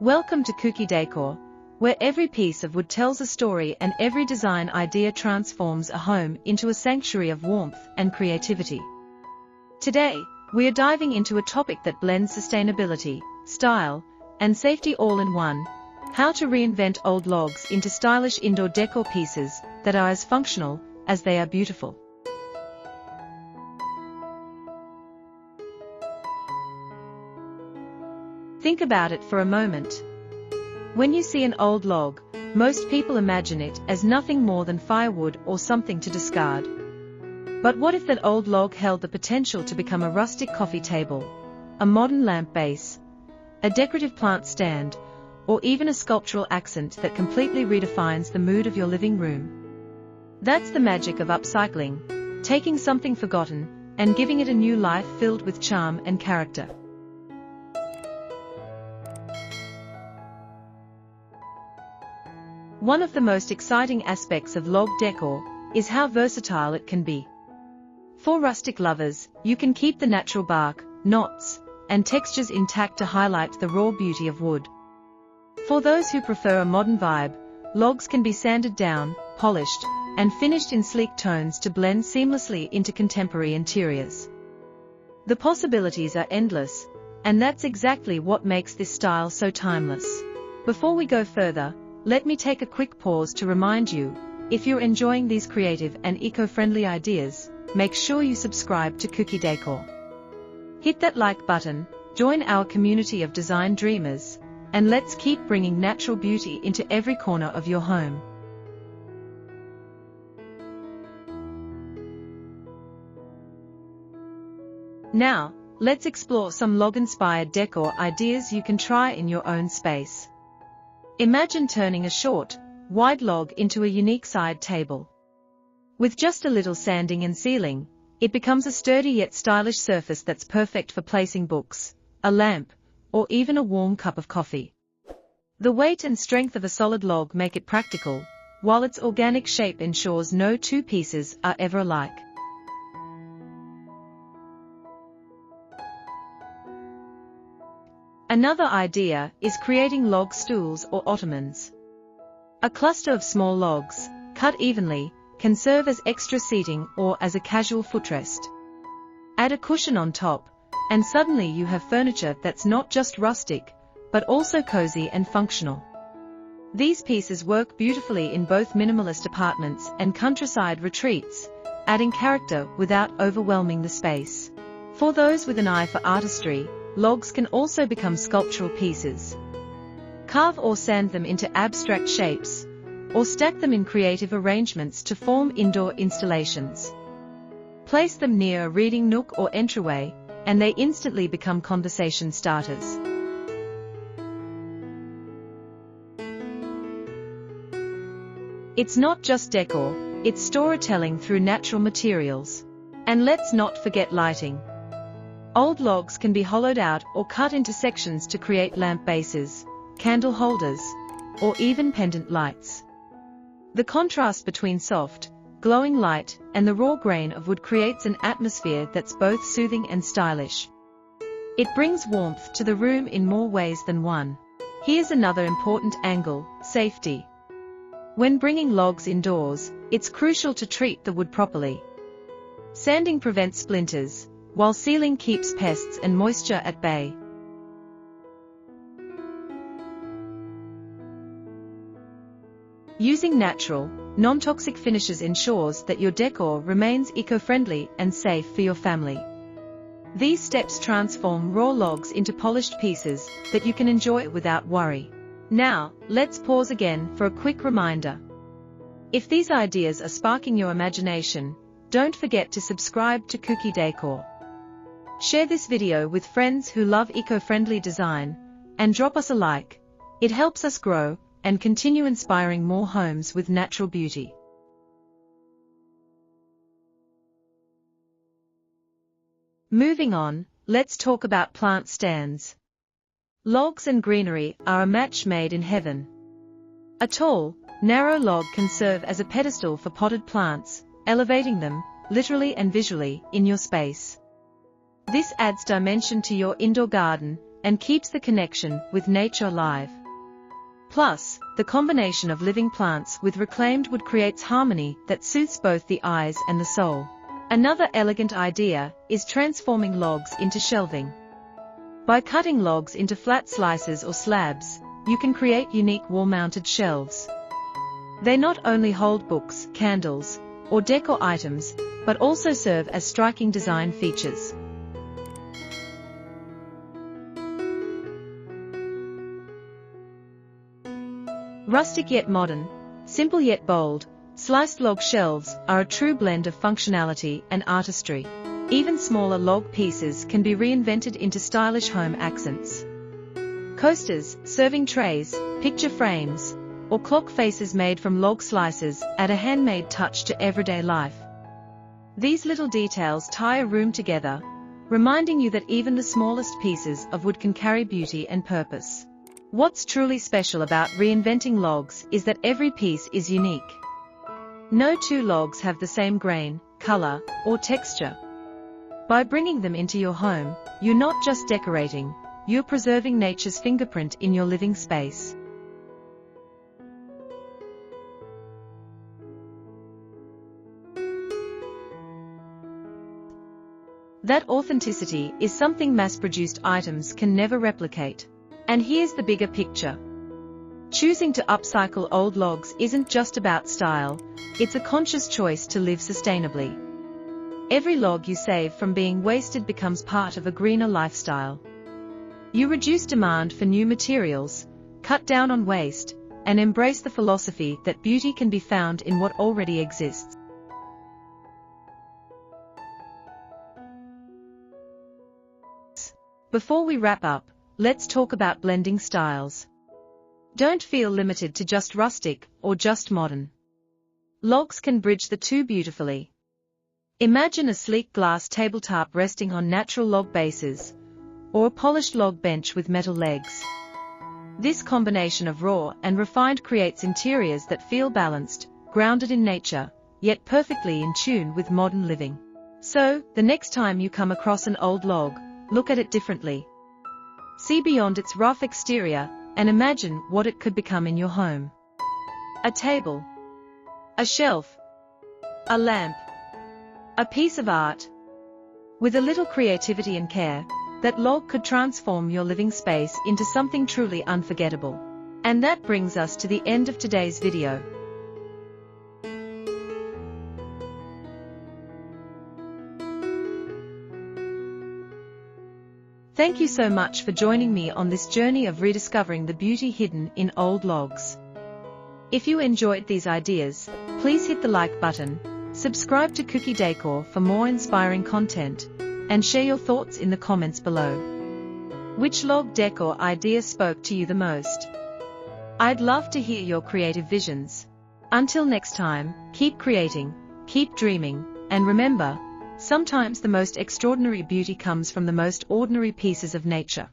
Welcome to Kuki Decor, where every piece of wood tells a story and every design idea transforms a home into a sanctuary of warmth and creativity. Today, we are diving into a topic that blends sustainability, style, and safety all in one: how to reinvent old logs into stylish indoor decor pieces that are as functional as they are beautiful. Think about it for a moment. When you see an old log, most people imagine it as nothing more than firewood or something to discard. But what if that old log held the potential to become a rustic coffee table, a modern lamp base, a decorative plant stand, or even a sculptural accent that completely redefines the mood of your living room? That's the magic of upcycling, taking something forgotten and giving it a new life filled with charm and character. One of the most exciting aspects of log decor is how versatile it can be. For rustic lovers, you can keep the natural bark, knots, and textures intact to highlight the raw beauty of wood. For those who prefer a modern vibe, logs can be sanded down, polished, and finished in sleek tones to blend seamlessly into contemporary interiors. The possibilities are endless, and that's exactly what makes this style so timeless. Before we go further, let me take a quick pause to remind you, if you're enjoying these creative and eco-friendly ideas, make sure you subscribe to Kuki Decor. Hit that like button, join our community of design dreamers, and let's keep bringing natural beauty into every corner of your home. Now, let's explore some log-inspired decor ideas you can try in your own space. Imagine turning a short, wide log into a unique side table. With just a little sanding and sealing, it becomes a sturdy yet stylish surface that's perfect for placing books, a lamp, or even a warm cup of coffee. The weight and strength of a solid log make it practical, while its organic shape ensures no two pieces are ever alike. Another idea is creating log stools or ottomans. A cluster of small logs, cut evenly, can serve as extra seating or as a casual footrest. Add a cushion on top, and suddenly you have furniture that's not just rustic, but also cozy and functional. These pieces work beautifully in both minimalist apartments and countryside retreats, adding character without overwhelming the space. For those with an eye for artistry, logs can also become sculptural pieces. Carve or sand them into abstract shapes, or stack them in creative arrangements to form indoor installations. Place them near a reading nook or entryway, and they instantly become conversation starters. It's not just decor, it's storytelling through natural materials. And let's not forget lighting. Old logs can be hollowed out or cut into sections to create lamp bases, candle holders, or even pendant lights. The contrast between soft, glowing light and the raw grain of wood creates an atmosphere that's both soothing and stylish. It brings warmth to the room in more ways than one. Here's another important angle: safety. When bringing logs indoors, it's crucial to treat the wood properly. Sanding prevents splinters, while sealing keeps pests and moisture at bay. Using natural, non-toxic finishes ensures that your decor remains eco-friendly and safe for your family. These steps transform raw logs into polished pieces that you can enjoy without worry. Now, let's pause again for a quick reminder. If these ideas are sparking your imagination, don't forget to subscribe to Kuki Decor. Share this video with friends who love eco-friendly design, and drop us a like. It helps us grow and continue inspiring more homes with natural beauty. Moving on, let's talk about plant stands. Logs and greenery are a match made in heaven. A tall, narrow log can serve as a pedestal for potted plants, elevating them, literally and visually, in your space. This adds dimension to your indoor garden and keeps the connection with nature alive. Plus, the combination of living plants with reclaimed wood creates harmony that soothes both the eyes and the soul. Another elegant idea is transforming logs into shelving. By cutting logs into flat slices or slabs, you can create unique wall-mounted shelves. They not only hold books, candles, or decor items, but also serve as striking design features. Rustic yet modern, simple yet bold, sliced log shelves are a true blend of functionality and artistry. Even smaller log pieces can be reinvented into stylish home accents. Coasters, serving trays, picture frames, or clock faces made from log slices add a handmade touch to everyday life. These little details tie a room together, reminding you that even the smallest pieces of wood can carry beauty and purpose. What's truly special about reinventing logs is that every piece is unique. No two logs have the same grain, color, or texture. By bringing them into your home, you're not just decorating, you're preserving nature's fingerprint in your living space. That authenticity is something mass-produced items can never replicate. And here's the bigger picture. Choosing to upcycle old logs isn't just about style, it's a conscious choice to live sustainably. Every log you save from being wasted becomes part of a greener lifestyle. You reduce demand for new materials, cut down on waste, and embrace the philosophy that beauty can be found in what already exists. Before we wrap up, let's talk about blending styles. Don't feel limited to just rustic or just modern. Logs can bridge the two beautifully. Imagine a sleek glass tabletop resting on natural log bases, or a polished log bench with metal legs. This combination of raw and refined creates interiors that feel balanced, grounded in nature, yet perfectly in tune with modern living. So, the next time you come across an old log, look at it differently. See beyond its rough exterior, and imagine what it could become in your home. A table. A shelf. A lamp. A piece of art. With a little creativity and care, that log could transform your living space into something truly unforgettable. And that brings us to the end of today's video. Thank you so much for joining me on this journey of rediscovering the beauty hidden in old logs. If you enjoyed these ideas, please hit the like button, subscribe to Kuki Decor for more inspiring content, and share your thoughts in the comments below. Which log decor idea spoke to you the most? I'd love to hear your creative visions. Until next time, keep creating, keep dreaming, and remember, sometimes the most extraordinary beauty comes from the most ordinary pieces of nature.